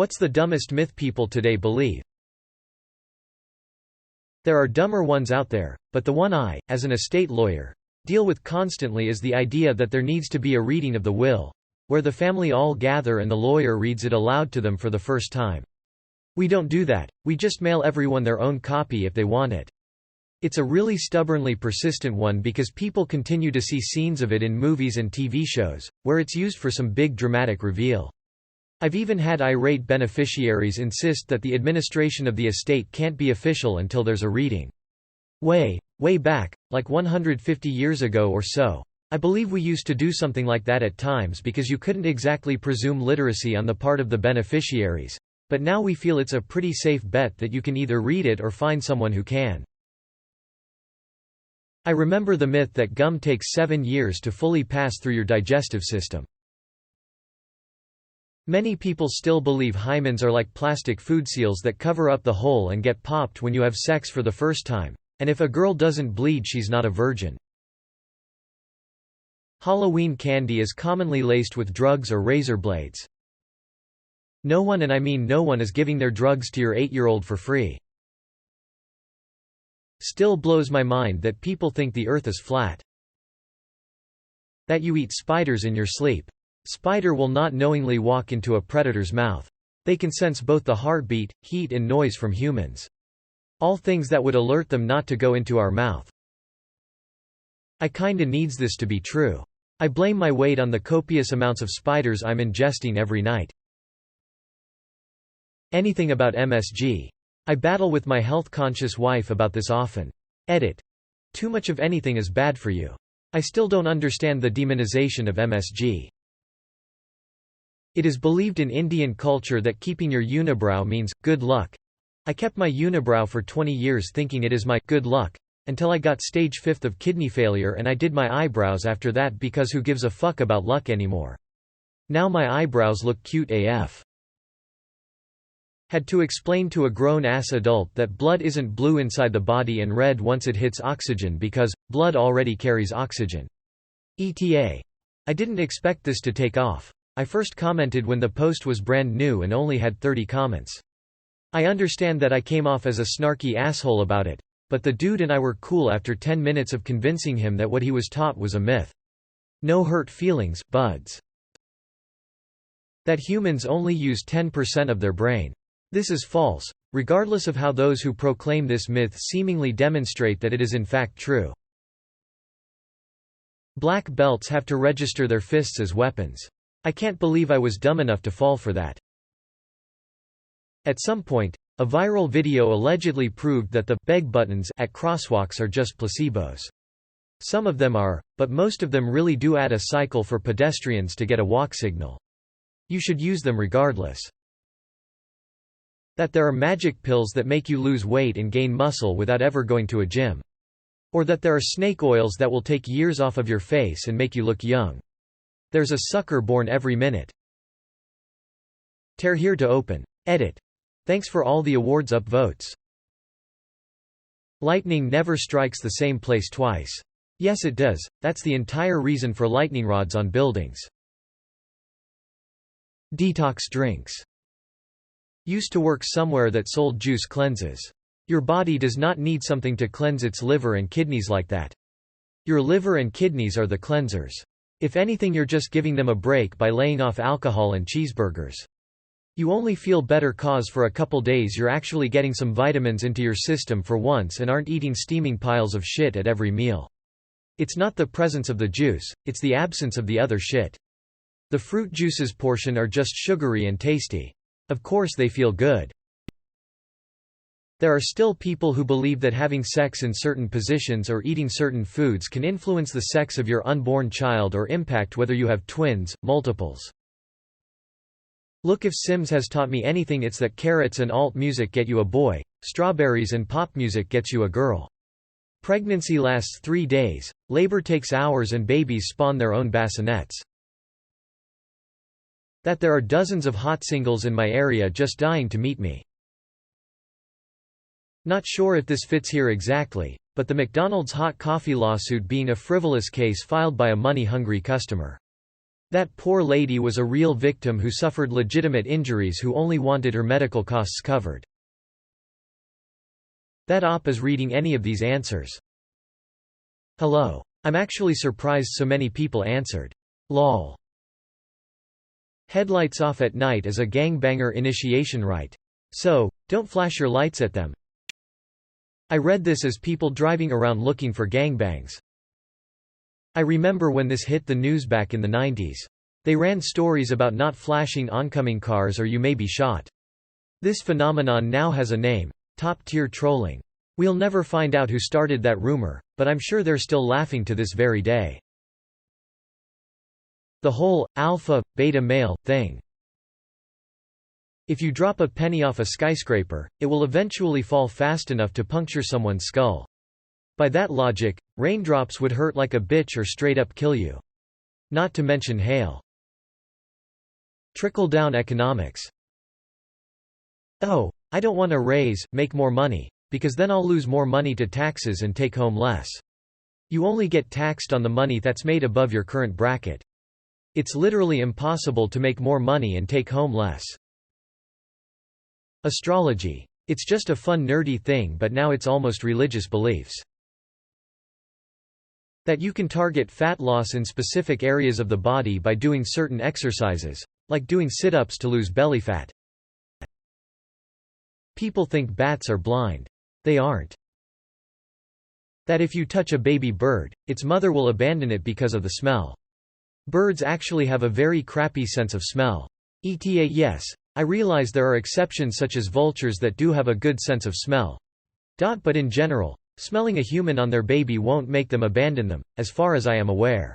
What's the dumbest myth people today believe? There are dumber ones out there, but the one I, as an estate lawyer, deal with constantly is the idea that there needs to be a reading of the will, where the family all gather and the lawyer reads it aloud to them for the first time. We don't do that, we just mail everyone their own copy if they want it. It's a really stubbornly persistent one because people continue to see scenes of it in movies and TV shows, where it's used for some big dramatic reveal. I've even had irate beneficiaries insist that the administration of the estate can't be official until there's a reading. Way back, like 150 years ago or so, I believe we used to do something like that at times because you couldn't exactly presume literacy on the part of the beneficiaries, but now we feel it's a pretty safe bet that you can either read it or find someone who can. I remember the myth that gum takes 7 years to fully pass through your digestive system. Many people still believe hymens are like plastic food seals that cover up the hole and get popped when you have sex for the first time, and if a girl doesn't bleed she's not a virgin. Halloween candy is commonly laced with drugs or razor blades. No one, and I mean no one, is giving their drugs to your 8-year-old for free. Still blows my mind that people think the earth is flat. That you eat spiders in your sleep. Spider will not knowingly walk into a predator's mouth. They can sense both the heartbeat, heat and noise from humans. All things that would alert them not to go into our mouth. I kinda needs this to be true. I blame my weight on the copious amounts of spiders I'm ingesting every night. Anything about MSG. I battle with my health-conscious wife about this often. Edit. Too much of anything is bad for you. I still don't understand the demonization of MSG. It is believed in Indian culture that keeping your unibrow means good luck. I kept my unibrow for 20 years thinking it is my good luck, until I got stage 5 of kidney failure and I did my eyebrows after that because who gives a fuck about luck anymore. Now my eyebrows look cute AF. Had to explain to a grown-ass adult that blood isn't blue inside the body and red once it hits oxygen because blood already carries oxygen. ETA. I didn't expect this to take off. I first commented when the post was brand new and only had 30 comments. I understand that I came off as a snarky asshole about it, but the dude and I were cool after 10 minutes of convincing him that what he was taught was a myth. No hurt feelings, buds. That humans only use 10% of their brain. This is false, regardless of how those who proclaim this myth seemingly demonstrate that it is in fact true. Black belts have to register their fists as weapons. I can't believe I was dumb enough to fall for that. At some point, a viral video allegedly proved that the beg buttons at crosswalks are just placebos. Some of them are, but most of them really do add a cycle for pedestrians to get a walk signal. You should use them regardless. That there are magic pills that make you lose weight and gain muscle without ever going to a gym. Or that there are snake oils that will take years off of your face and make you look young. There's a sucker born every minute. Tear here to open. Edit. Thanks for all the awards upvotes. Lightning never strikes the same place twice. Yes it does, that's the entire reason for lightning rods on buildings. Detox drinks. Used to work somewhere that sold juice cleanses. Your body does not need something to cleanse its liver and kidneys like that. Your liver and kidneys are the cleansers. If anything, you're just giving them a break by laying off alcohol and cheeseburgers. You only feel better cause for a couple days you're actually getting some vitamins into your system for once and aren't eating steaming piles of shit at every meal. It's not the presence of the juice, it's the absence of the other shit. The fruit juices portion are just sugary and tasty. Of course they feel good. There are still people who believe that having sex in certain positions or eating certain foods can influence the sex of your unborn child or impact whether you have twins, multiples. Look, if Sims has taught me anything, it's that carrots and alt music get you a boy, strawberries and pop music gets you a girl. Pregnancy lasts 3 days, labor takes hours and babies spawn their own bassinets. That there are dozens of hot singles in my area just dying to meet me. Not sure if this fits here exactly, but the McDonald's hot coffee lawsuit being a frivolous case filed by a money-hungry customer. That poor lady was a real victim who suffered legitimate injuries who only wanted her medical costs covered. That op is reading any of these answers. Hello. I'm actually surprised so many people answered. Lol. Headlights off at night is a gangbanger initiation rite. So, don't flash your lights at them. I read this as people driving around looking for gangbangs. I remember when this hit the news back in the 90s. They ran stories about not flashing oncoming cars or you may be shot. This phenomenon now has a name: top-tier trolling. We'll never find out who started that rumor, but I'm sure they're still laughing to this very day. The whole alpha, beta male thing. If you drop a penny off a skyscraper, it will eventually fall fast enough to puncture someone's skull. By that logic, raindrops would hurt like a bitch or straight up kill you. Not to mention hail. Trickle-down economics. Oh, I don't want to raise, make more money, because then I'll lose more money to taxes and take home less. You only get taxed on the money that's made above your current bracket. It's literally impossible to make more money and take home less. Astrology. It's just a fun nerdy thing, but now it's almost religious beliefs. That you can target fat loss in specific areas of the body by doing certain exercises, like doing sit-ups to lose belly fat. People think bats are blind. They aren't. That if you touch a baby bird, its mother will abandon it because of the smell. Birds actually have a very crappy sense of smell. ETA yes, I realize there are exceptions such as vultures that do have a good sense of smell. But in general, smelling a human on their baby won't make them abandon them, as far as I am aware.